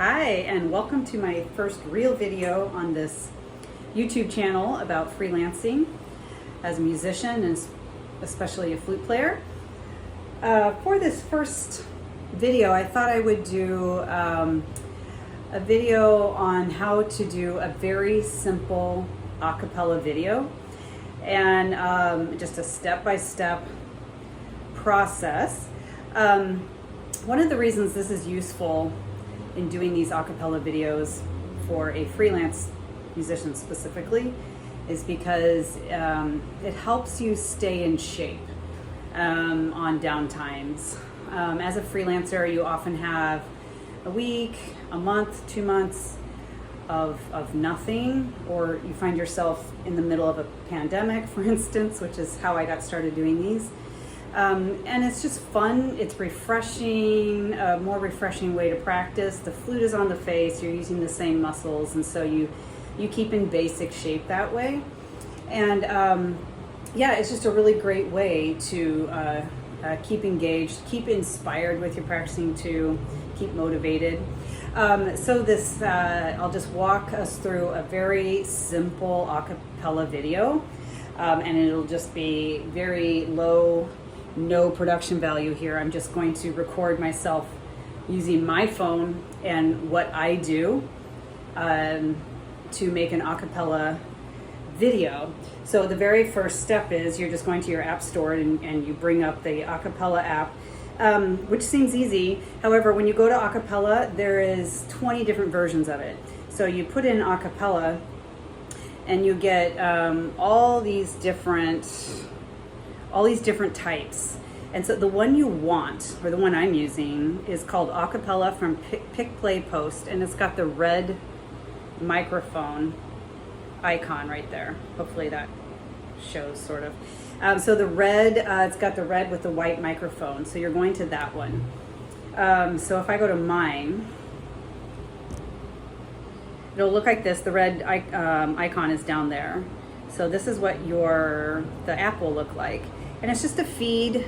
Hi, and welcome to my first real video on this YouTube channel about freelancing as a musician and especially a flute player. For this first video, I thought I would do a video on how to do a very simple a cappella video and just a step-by-step process. One of the reasons this is useful in doing these a cappella videos for a freelance musician specifically is because it helps you stay in shape on downtimes. As a freelancer, you often have a week, a month, 2 months of nothing, or you find yourself in the middle of a pandemic, for instance, which is how I got started doing these. And it's just fun, it's refreshing, a more refreshing way to practice. The flute is on the face, you're using the same muscles, and so you keep in basic shape that way. And yeah, it's just a really great way to keep engaged, keep inspired with your practicing, to keep motivated. So this, I'll just walk us through a very simple a cappella video, and it'll just be very low, no production value here. I'm just going to record myself using my phone and what I do to make an a cappella video. So the very first step is you're just going to your app store and you bring up the Acapella app, which seems easy. However, when you go to Acapella, there is 20 different versions of it. So you put in Acapella and you get all these different types. And so the one you want, or the one I'm using, is called Acapella from Pick Play Post, and it's got the red microphone icon right there. Hopefully that shows sort of. So the red, it's got the red with the white microphone, so you're going to that one. So if I go to mine, it'll look like this. The red icon is down there. So this is what the app will look like. And it's just a feed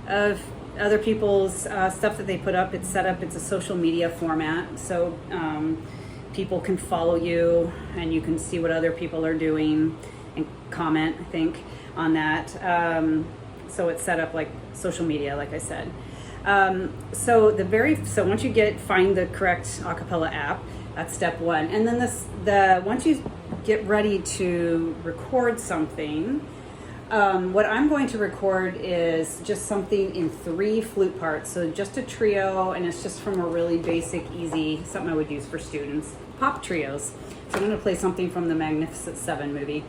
of other people's stuff that they put up. It's set up, it's a social media format. So people can follow you and you can see what other people are doing and comment, I think, on that. So it's set up like social media, like I said. So once you find the correct a cappella app, that's step one. And then once you get ready to record something, what I'm going to record is just something in 3 flute parts. So just a trio, and it's just from a really basic, easy, something I would use for students, pop trios. So I'm going to play something from the Magnificent Seven movie.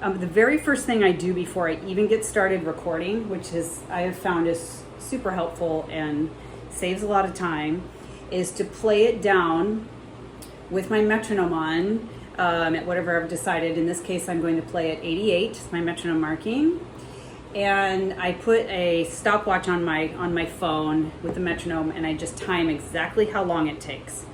The very first thing I do before I even get started recording, which I have found is super helpful and saves a lot of time, is to play it down with my metronome on at whatever I've decided. In this case, I'm going to play at 88, it's my metronome marking. And I put a stopwatch on my phone with the metronome, and I just time exactly how long it takes.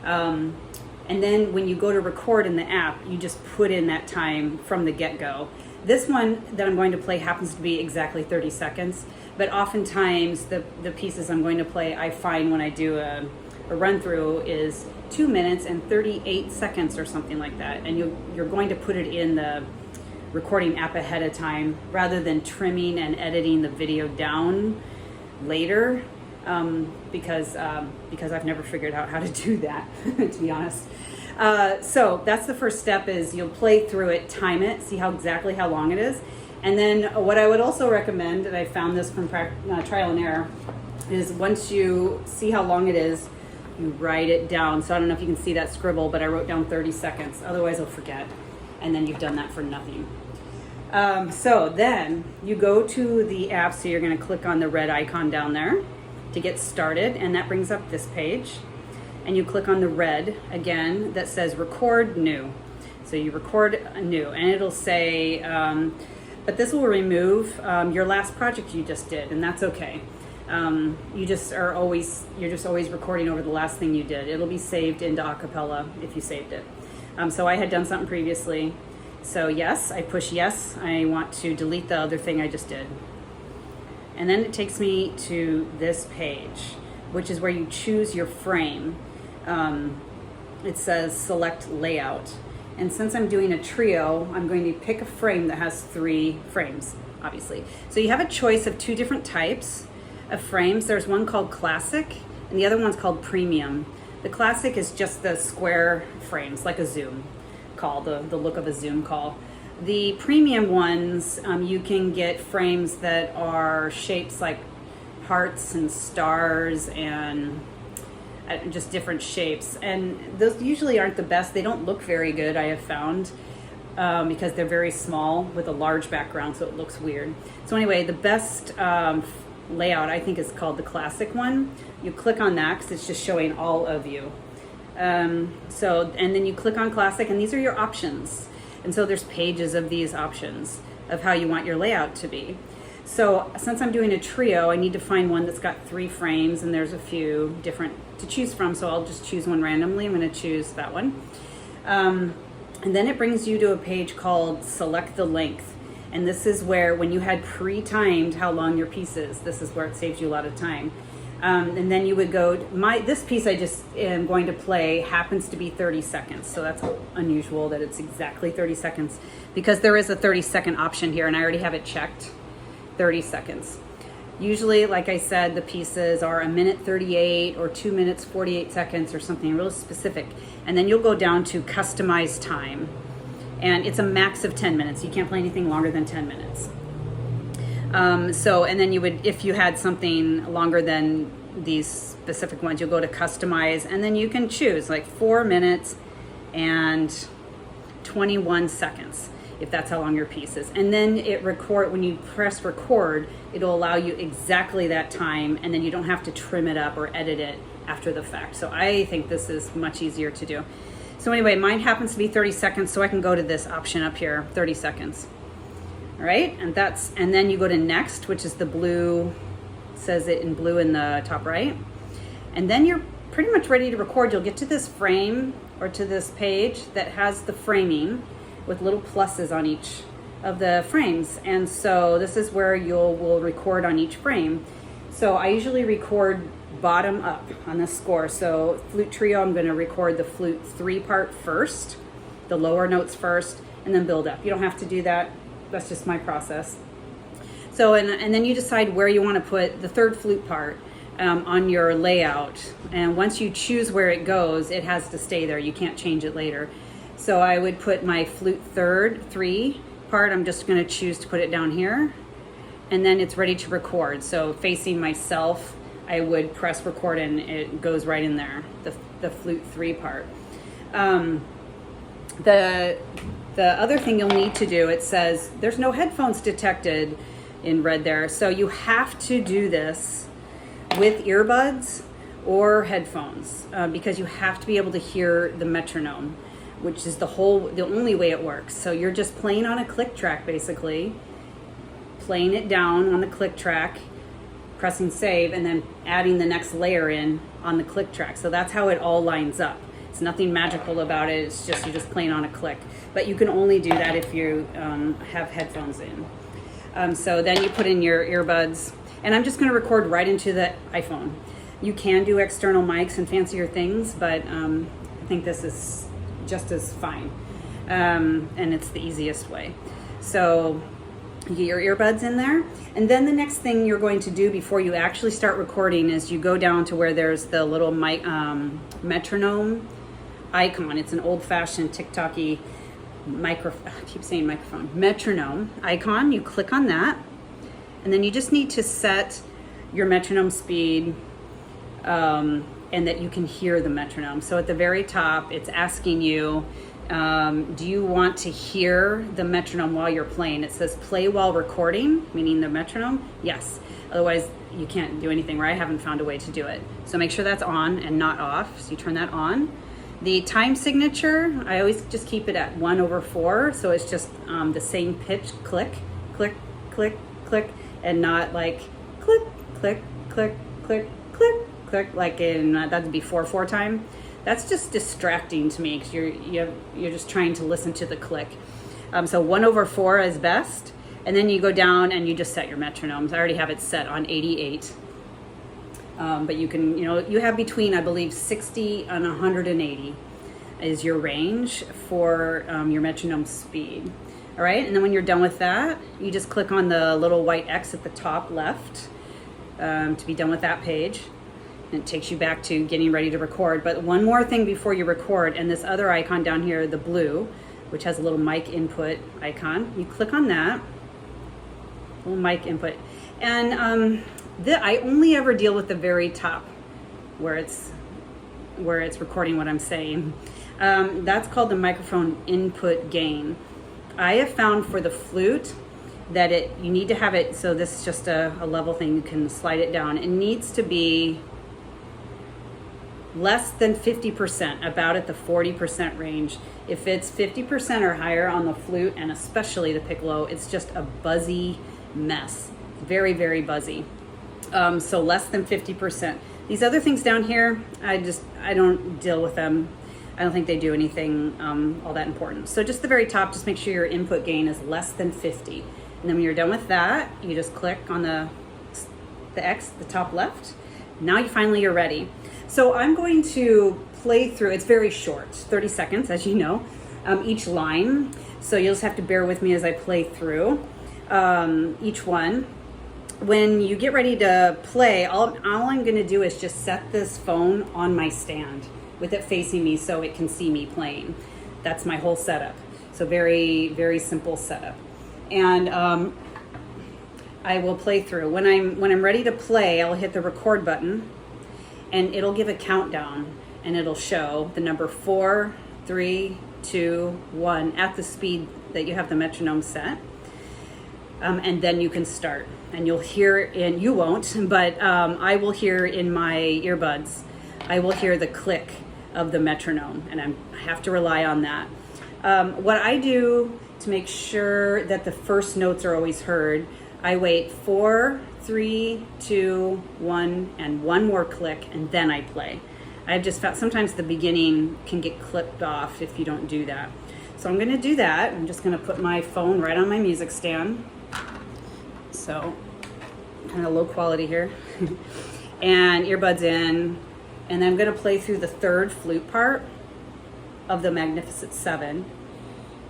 And then when you go to record in the app, you just put in that time from the get-go. This one that I'm going to play happens to be exactly 30 seconds, but oftentimes the pieces I'm going to play, I find when I do a run-through, is 2 minutes and 38 seconds or something like that. And you're going to put it in the recording app ahead of time rather than trimming and editing the video down later, because I've never figured out how to do that, to be honest. So that's the first step, is you'll play through it, time it, see exactly how long it is. And then what I would also recommend, and I found this from trial and error, is once you see how long it is, you write it down. So I don't know if you can see that scribble, but I wrote down 30 seconds. Otherwise I'll forget. And then you've done that for nothing. So then you go to the app. So you're going to click on the red icon down there to get started. And that brings up this page. And you click on the red again that says record new. So you record new, and it'll say, but this will remove your last project you just did, and that's okay. You're just always recording over the last thing you did. It'll be saved into Acapella if you saved it. So I had done something previously. So yes, I push yes. I want to delete the other thing I just did. And then it takes me to this page, which is where you choose your frame. it says select layout. And since I'm doing a trio, I'm going to pick a frame that has 3 frames, obviously. So you have a choice of 2 different types of frames. There's one called classic and the other one's called premium. The classic is just the square frames, like a Zoom call, the look of a Zoom call. The premium ones, you can get frames that are shapes like hearts and stars and just different shapes. And those usually aren't the best. They don't look very good, I have found, because they're very small with a large background, so it looks weird. So anyway, the best layout I think is called the classic one. You click on that because it's just showing all of you. And then you click on classic, and these are your options. And so there's pages of these options of how you want your layout to be. So since I'm doing a trio, I need to find one that's got 3 frames, and there's a few different to choose from. So I'll just choose one randomly. I'm going to choose that one. And then it brings you to a page called select the length. And this is where, when you had pre-timed how long your piece is, this is where it saves you a lot of time. And then you would go, this piece I just am going to play happens to be 30 seconds. So that's unusual that it's exactly 30 seconds, because there is a 30-second option here, and I already have it checked, 30 seconds. Usually, like I said, the pieces are 1:38 or 2:48 seconds or something real specific. And then you'll go down to customize time. And it's a max of 10 minutes. You can't play anything longer than 10 minutes. And then you would, if you had something longer than these specific ones, you'll go to customize, and then you can choose like 4 minutes and 21 seconds, if that's how long your piece is. And then when you press record, it'll allow you exactly that time, and then you don't have to trim it up or edit it after the fact. So I think this is much easier to do. So anyway, mine happens to be 30 seconds, so I can go to this option up here, 30 seconds. All right, and then you go to next, which is the blue, says it in blue in the top right. And then you're pretty much ready to record. You'll get to this frame or to this page that has the framing with little pluses on each of the frames. And so this is where will record on each frame. So I usually record bottom up on the score. So flute trio, I'm going to record the flute 3 part first, the lower notes first, and then build up. You don't have to do that. That's just my process. So, and then you decide where you want to put the 3rd flute part on your layout. And once you choose where it goes, it has to stay there. You can't change it later. So I would put my flute 3 part. I'm just going to choose to put it down here. And then it's ready to record. So facing myself, I would press record, and it goes right in there, the flute 3 part. The other thing you'll need to do, it says there's no headphones detected in red there. So you have to do this with earbuds or headphones, because you have to be able to hear the metronome, which is the only way it works. So you're just playing on a click track, basically, playing it down on the click track, pressing save, and then adding the next layer in on the click track. So that's how it all lines up. It's nothing magical about it. It's just, you're just playing on a click. But you can only do that if you have headphones in. So then you put in your earbuds, and I'm just going to record right into the iPhone. You can do external mics and fancier things, but I think this is just as fine. And it's the easiest way. So you get your earbuds in there, and then the next thing you're going to do before you actually start recording is you go down to where there's the little metronome icon. It's an old-fashioned TikTok-y metronome icon. You click on that, and then you just need to set your metronome speed, and that you can hear the metronome. So at the very top, it's asking you, do you want to hear the metronome while you're playing? It says play while recording, meaning the metronome. Yes. Otherwise, you can't do anything, or I haven't found a way to do it. So make sure that's on and not off. So you turn that on. The time signature, I always just keep it at 1/4. So it's just the same pitch, click, click, click, click, and not like click, click, click, click, click, click, like in, that'd be 4/4 time. That's just distracting to me because you're just trying to listen to the click. So 1/4 is best. And then you go down and you just set your metronomes. I already have it set on 88. But you can, you have between, I believe, 60 and 180 is your range for your metronome speed. All right, and then when you're done with that, you just click on the little white X at the top left to be done with that page. And it takes you back to getting ready to record. But one more thing before you record, and this other icon down here, the blue, which has a little mic input icon, you click on that, little mic input. And I only ever deal with the very top where it's recording what I'm saying. That's called the microphone input gain. I have found for the flute that you need to have it, so this is just a level thing, you can slide it down. It needs to be less than 50%, about at the 40% range. If it's 50% or higher on the flute, and especially the piccolo, it's just a buzzy mess. Very, very buzzy. So less than 50%. These other things down here, I don't deal with them. I don't think they do anything all that important. So just the very top, just make sure your input gain is less than 50. And then when you're done with that, you just click on the X, the top left. Now you're ready. So I'm going to play through, it's very short, 30 seconds, as you know, each line. So you'll just have to bear with me as I play through each one. When you get ready to play, all I'm going to do is just set this phone on my stand with it facing me so it can see me playing. That's my whole setup. So very, very simple setup. And I will play through. When I'm ready to play, I'll hit the record button and it'll give a countdown and it'll show the number 4, 3, 2, 1 at the speed that you have the metronome set. And then you can start. And you'll hear you won't, but I will hear in my earbuds, I will hear the click of the metronome, and I have to rely on that. What I do to make sure that the first notes are always heard, I wait 4, 3, 2, 1, and one more click, and then I play. I've just found sometimes the beginning can get clipped off if you don't do that. So I'm gonna do that. I'm just gonna put my phone right on my music stand. So kind of low quality here. And earbuds in. And then I'm gonna play through the third flute part of the Magnificent Seven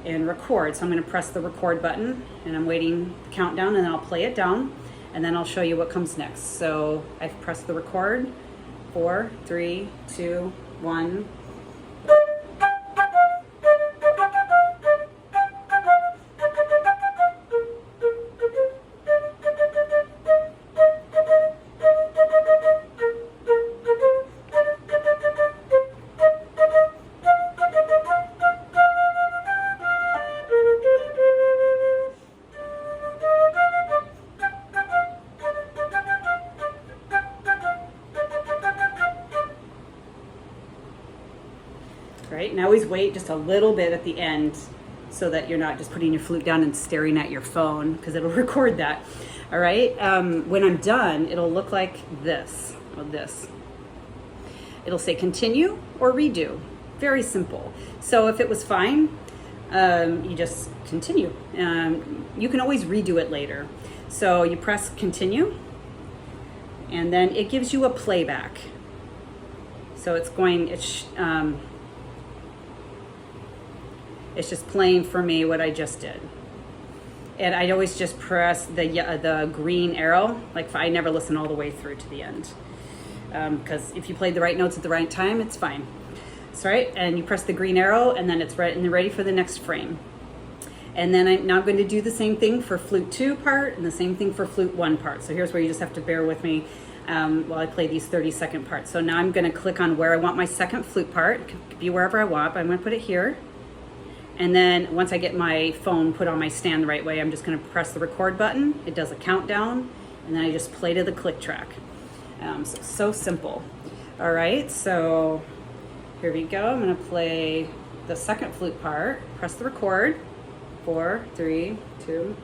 and record. So I'm gonna press the record button and I'm waiting the countdown and then I'll play it down and then I'll show you what comes next. So I've pressed the record. 4, 3, 2, 1. Right? And always wait just a little bit at the end so that you're not just putting your flute down and staring at your phone because it'll record that. All right? When I'm done, it'll look like this. It'll say continue or redo. Very simple. So if it was fine, you just continue. You can always redo it later. So you press continue and then it gives you a playback. So it's just playing for me what I just did. And I always just press the green arrow. Like I never listen all the way through to the end. Because if you played the right notes at the right time, it's fine. That's right. And you press the green arrow and then it's ready for the next frame. And then I'm now going to do the same thing for flute 2 part and the same thing for flute 1 part. So here's where you just have to bear with me while I play these 30-second parts. So now I'm going to click on where I want my second flute part. It could be wherever I want, but I'm going to put it here. And then once I get my phone put on my stand the right way, I'm just going to press the record button. It does a countdown, and then I just play to the click track. So simple. All right, so here we go. I'm going to play the second flute part. Press the record. 4, 3, 2.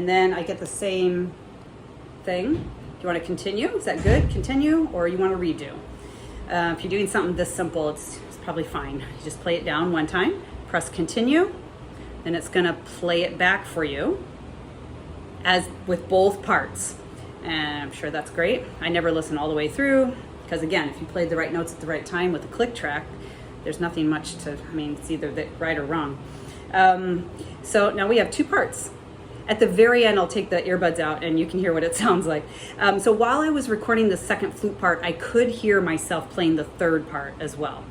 And then I get the same thing. Do you want to continue? Is that good? Continue, or you want to redo? If you're doing something this simple, it's probably fine. You just play it down one time, press continue, then it's gonna play it back for you as with both parts. And I'm sure that's great. I never listen all the way through, because again, if you played the right notes at the right time with a click track, there's nothing much to, I mean, it's either right or wrong. So now we have two parts. At the very end, I'll take the earbuds out and you can hear what it sounds like. So while I was recording the second flute part, I could hear myself playing the third part as well.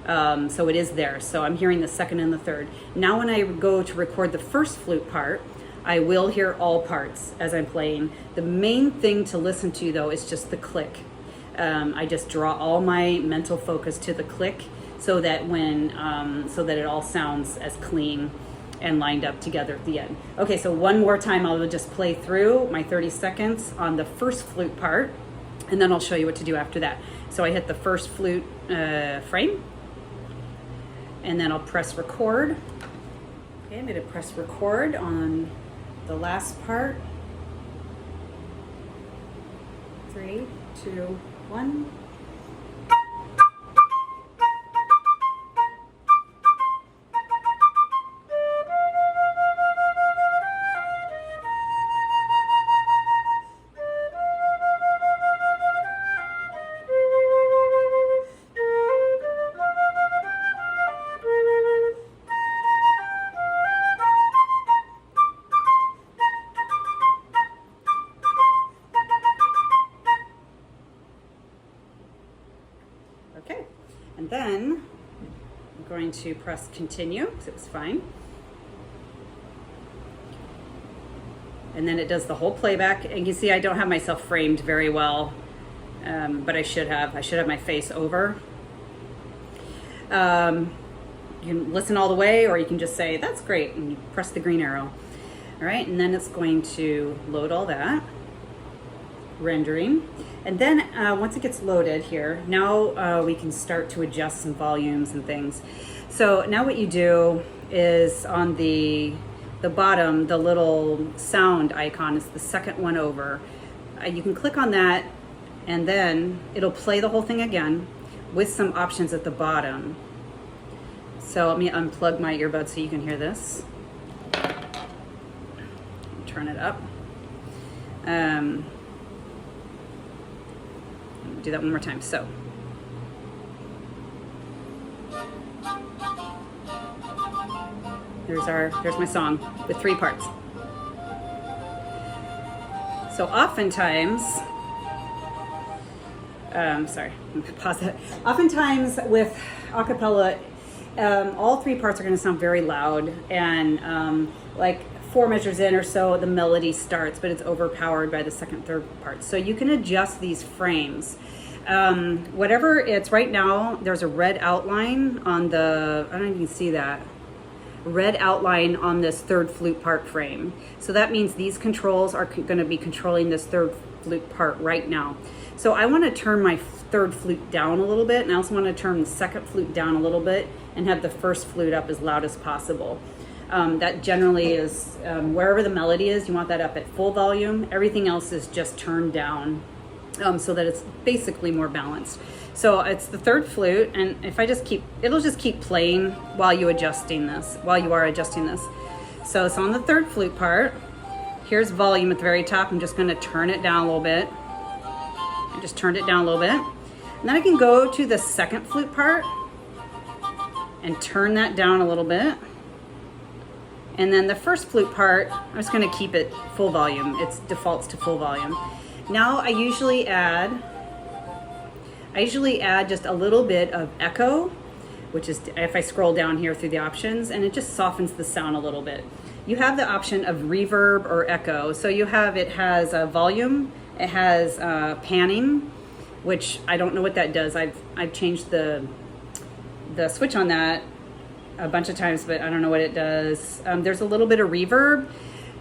So it is there. So I'm hearing the second and the third. Now when I go to record the first flute part, I will hear all parts as I'm playing. The main thing to listen to though is just the click. I just draw all my mental focus to the click so that so that it all sounds as clean and lined up together at the end. Okay, so one more time I'll just play through my 30 seconds on the first flute part, and then I'll show you what to do after that. So I hit the first flute frame, and then I'll press record. Okay, I'm gonna press record on the last part. 3, 2, 1. Okay, and then I'm going to press continue because it was fine. And then it does the whole playback. And you can see I don't have myself framed very well, but I should have. I should have my face over. You can listen all the way, or you can just say, that's great, and you press the green arrow. All right, and then it's going to load all that, rendering. And then once it gets loaded here, now we can start to adjust some volumes and things. So now what you do is on the bottom, the little sound icon is the second one over. You can click on that and then it'll play the whole thing again with some options at the bottom. So let me unplug my earbuds so you can hear this. Turn it up. Do that one more time. So there's my song with 3 parts. So oftentimes, sorry, pause that. Oftentimes with acapella, all 3 parts are going to sound very loud, and like 4 measures in or so, the melody starts, but it's overpowered by the second, third part. So you can adjust these frames. Whatever it's right now, there's a red outline on the, I don't know if you can see that, red outline on this third flute part frame. So that means these controls are going to be controlling this third flute part right now. So I want to turn my third flute down a little bit, and I also want to turn the second flute down a little bit and have the first flute up as loud as possible. That generally is wherever the melody is, you want that up at full volume. Everything else is just turned down so that it's basically more balanced. So it's the third flute, and if I just it'll just keep playing while you are adjusting this. So it's on the third flute part. Here's volume at the very top. I'm just going to turn it down a little bit. I just turned it down a little bit. And then I can go to the second flute part and turn that down a little bit. And then the first flute part, I'm just going to keep it full volume. It defaults to full volume. Now I usually add just a little bit of echo, which is if I scroll down here through the options, and it just softens the sound a little bit. You have the option of reverb or echo. So it has a volume, it has panning, which I don't know what that does. I've changed the switch on that a bunch of times, but I don't know what it does. There's a little bit of reverb.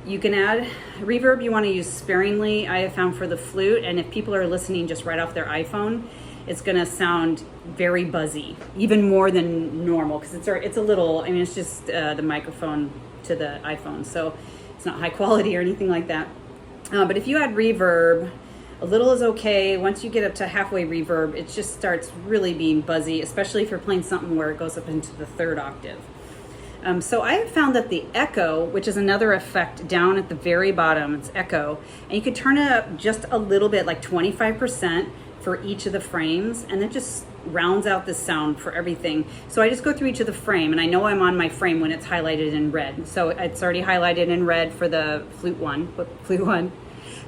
You can add reverb. You want to use sparingly, I have found, for the flute. And if people are listening just right off their iPhone, it's going to sound very buzzy, even more than normal, because it's a little, I mean, it's just the microphone to the iPhone. So It's not high quality or anything like that. But if you add reverb, a little is okay. Once you get up to halfway reverb, it just starts really being buzzy, especially if you're playing something where it goes up into the third octave. So I have found that the echo, which is another effect down at the very bottom, it's echo, and you could turn it up just a little bit, like 25% for each of the frames, and it just rounds out the sound for everything. So I just go through each of the frame, and I know I'm on my frame when it's highlighted in red. So it's already highlighted in red for the flute one.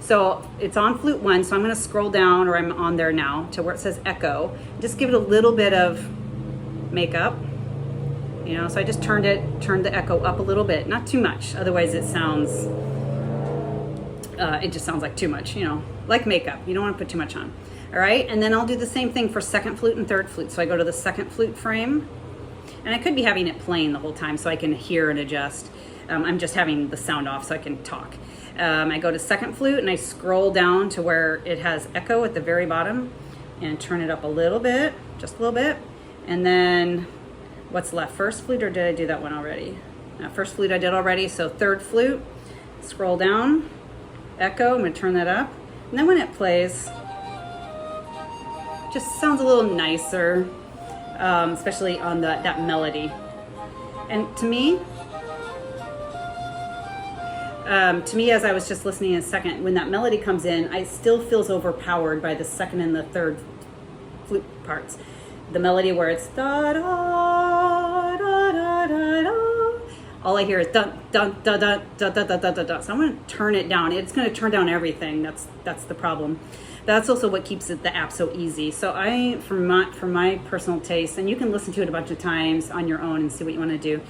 So it's on flute 1, so I'm going to scroll down, or I'm on there now, to where it says echo. Just give it a little bit of makeup. You know, so I just turned the echo up a little bit, not too much. Otherwise it sounds, it just sounds like too much, you know, like makeup. You don't want to put too much on. All right, and then I'll do the same thing for second flute and third flute. So I go to the second flute frame, and I could be having it playing the whole time so I can hear and adjust. I'm just having the sound off so I can talk. I go to second flute and I scroll down to where it has echo at the very bottom and turn it up a little bit, just a little bit. And then what's left? First flute, or did I do that one already? First flute I did already, so third flute, scroll down, echo, I'm gonna turn that up. And then when it plays, just sounds a little nicer, especially on that melody. And to me, as I was just listening in a second, when that melody comes in, it still feels overpowered by the second and the third flute parts. The melody where it's da da da da da da. All I hear is dun dun da da da da da da da da. So I'm going to turn it down. It's going to turn down everything. That's the problem. That's also what keeps the app so easy. So for my personal taste, and you can listen to it a bunch of times on your own and see what you want to do.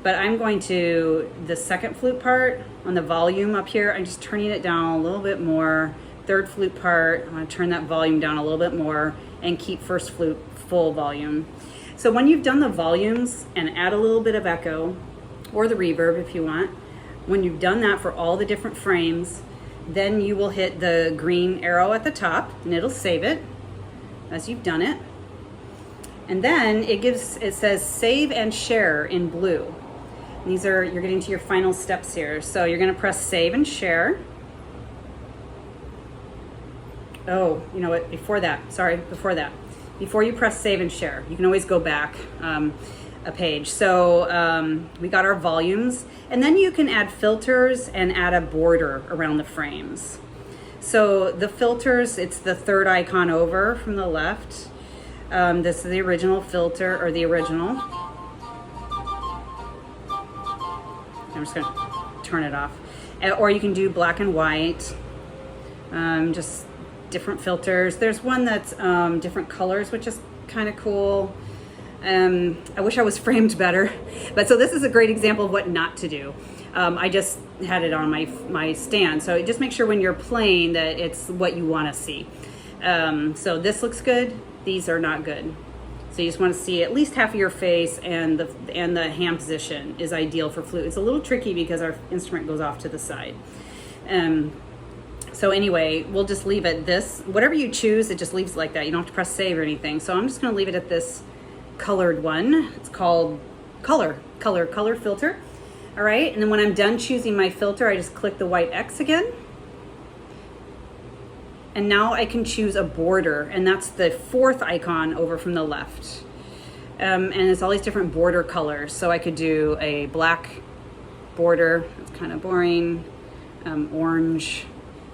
But I'm going to the second flute part on the volume up here. I'm just turning it down a little bit more. Third flute part, I'm going to turn that volume down a little bit more and keep first flute full volume. So when you've done the volumes and add a little bit of echo or the reverb if you want, when you've done that for all the different frames, then you will hit the green arrow at the top and it'll save it as you've done it. And then it says save and share in blue. And you're getting to your final steps here. So you're going to press save and share. Oh, you know what? Before you press save and share, you can always go back a page. So we got our volumes, and then you can add filters and add a border around the frames. So the filters, it's the third icon over from the left. This is the original filter, or the original. I'm just gonna turn it off. Or you can do black and white, just different filters. There's one that's different colors, which is kind of cool. I wish I was framed better, but so this is a great example of what not to do. I just had it on my stand, so just make sure when you're playing that it's what you want to see. So this looks good. These are not good. So you just want to see at least half of your face, and the hand position is ideal for flute. It's a little tricky because our instrument goes off to the side. So anyway, we'll just leave it this. Whatever you choose, it just leaves it like that. You don't have to press save or anything. So I'm just going to leave it at this colored one. It's called color filter. All right, and then when I'm done choosing my filter, I just click the white X again. And now I can choose a border, and that's the fourth icon over from the left. And it's all these different border colors. So I could do a black border, it's kind of boring, orange.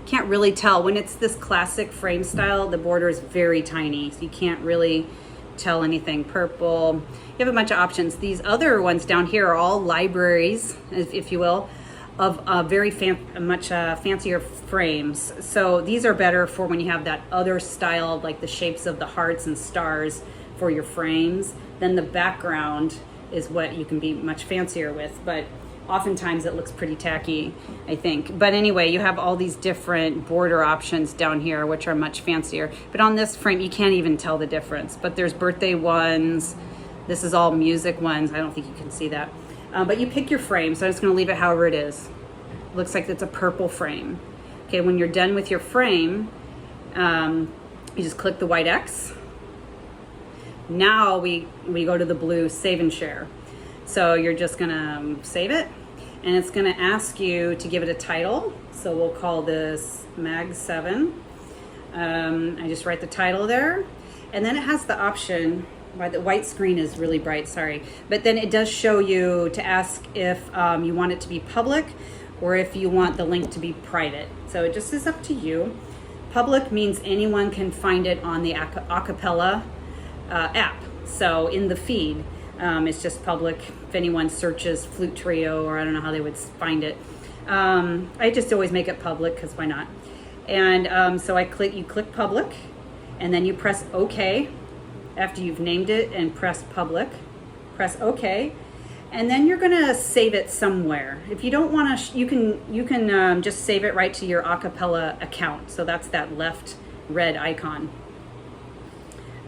Can't really tell. When it's this classic frame style, the border is very tiny, so you can't really tell anything. Purple. You have a bunch of options. These other ones down here are all libraries, if you will, of very much fancier frames. So these are better for when you have that other style, like the shapes of the hearts and stars for your frames. Then the background is what you can be much fancier with, but oftentimes it looks pretty tacky, I think. But anyway, you have all these different border options down here, which are much fancier. But on this frame, you can't even tell the difference. But there's birthday ones. This is all music ones. I don't think you can see that. But you pick your frame, so I'm just going to leave it however it is. Looks like it's a purple frame. Okay, when you're done with your frame, you just click the white X. Now we go to the blue save and share. So you're just going to save it. and it's going to ask you to give it a title. So we'll call this Mag 7. I just write the title there, and then it has the option. Why the white screen is really bright, sorry. But then it does show you to ask if you want it to be public or if you want the link to be private. So it just is up to you. Public means anyone can find it on the Acapella app. So in the feed, it's just public. If anyone searches flute trio, or I don't know how they would find it. I just always make it public because why not? And so you click public, and then you press OK after you've named it and press public. Press OK, and then you're gonna save it somewhere. If you don't want to, you can just save it right to your Acapella account. So that's that left red icon.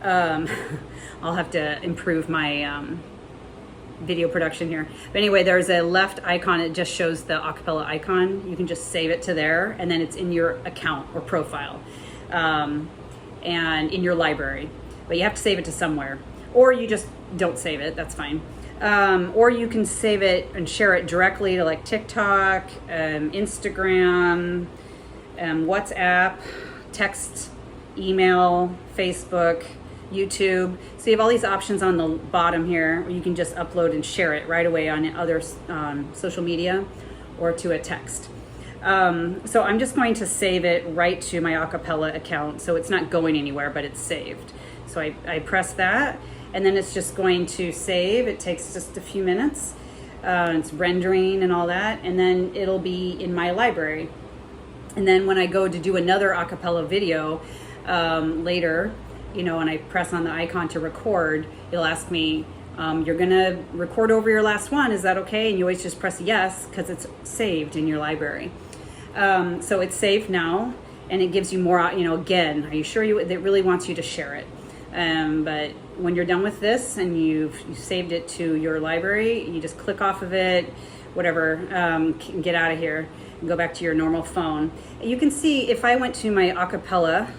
I'll have to improve my video production here. But anyway, there's a left icon. It just shows the Acapella icon. You can just save it to there, and then it's in your account or profile, and in your library. But you have to save it to somewhere, or you just don't save it. That's fine. Or you can save it and share it directly to like TikTok, Instagram, WhatsApp, text, email, Facebook, YouTube. So you have all these options on the bottom here where you can just upload and share it right away on other social media or to a text. So I'm just going to save it right to my Acapella account, so it's not going anywhere, but it's saved. So I press that, and then it's just going to save. It takes just a few minutes. It's rendering and all that, and then it'll be in my library. And then when I go to do another Acapella video later, and I press on the icon to record, it'll ask me, you're gonna record over your last one, is that okay? And you always just press yes, because it's saved in your library. So it's saved now, and it gives you more, again, are you sure it really wants you to share it? But when you're done with this and you've saved it to your library, you just click off of it, whatever, get out of here and go back to your normal phone. You can see if I went to my Acapella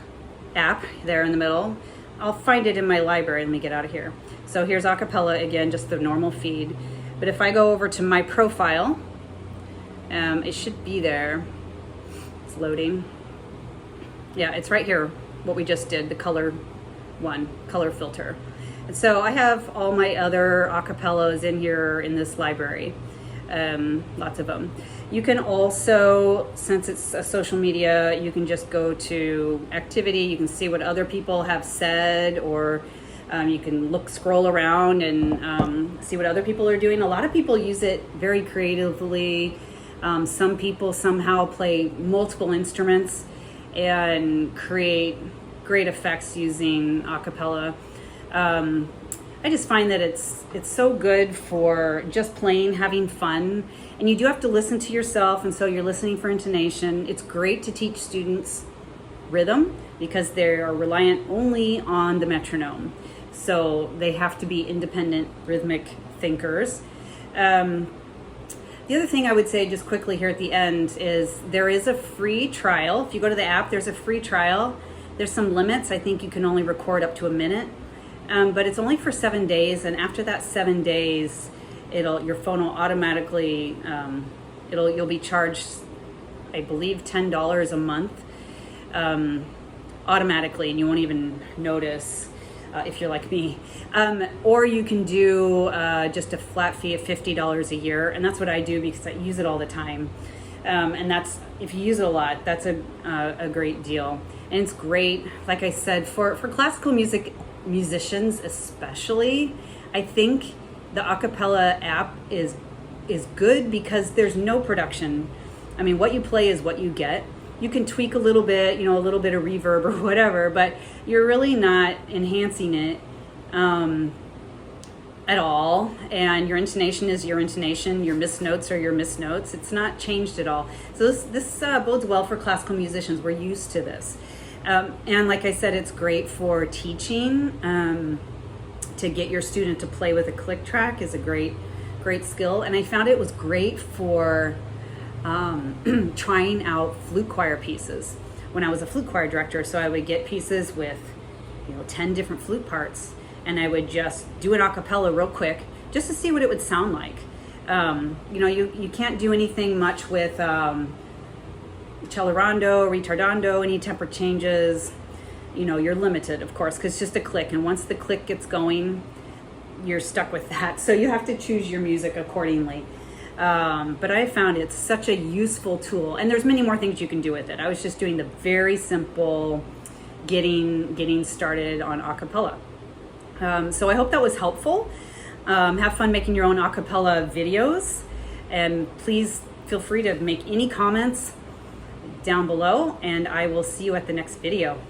app there in the middle, I'll find it in my library. Let me get out of here. So here's Acapella again, just the normal feed. But if I go over to my profile, it should be there. It's loading. Yeah, it's right here, what we just did, the color filter. And so I have all my other acapellas in here in this library, lots of them. You can also, since it's a social media, you can just go to activity. You can see what other people have said, or you can scroll around and see what other people are doing. A lot of people use it very creatively. Some people somehow play multiple instruments and create great effects using acapella. I just find that it's so good for just playing, having fun, and you do have to listen to yourself, and so you're listening for intonation. It's great to teach students rhythm because they are reliant only on the metronome, so they have to be independent rhythmic thinkers. The other thing I would say just quickly here at the end is there is a free trial. If you go to the app, there's a free trial. There's some limits. I think you can only record up to a minute, but it's only for 7 days. And after that 7 days, your phone will automatically, you'll be charged, I believe, $10 a month automatically, and you won't even notice if you're like me. Or you can do just a flat fee of $50 a year, and that's what I do because I use it all the time. And that's, if you use it a lot, that's a great deal. And it's great, like I said, for classical musicians especially. I think the Acapella app is good because there's no production. I mean, what you play is what you get. You can tweak a little bit, a little bit of reverb or whatever, but you're really not enhancing it at all. And your intonation is your intonation. Your missed notes are your missed notes. It's not changed at all. So this bodes well for classical musicians. We're used to this. And like I said, it's great for teaching. To get your student to play with a click track is a great skill. And I found it was great for trying out flute choir pieces when I was a flute choir director. So I would get pieces with 10 different flute parts, and I would just do an a cappella real quick just to see what it would sound like. You know, you can't do anything much with accelerando, retardando, any temper changes. You know, you're limited, of course, because it's just a click. And once the click gets going, you're stuck with that. So you have to choose your music accordingly. But I found it's such a useful tool. And there's many more things you can do with it. I was just doing the very simple getting started on acapella. So I hope that was helpful. Have fun making your own acapella videos. And please feel free to make any comments down below. And I will see you at the next video.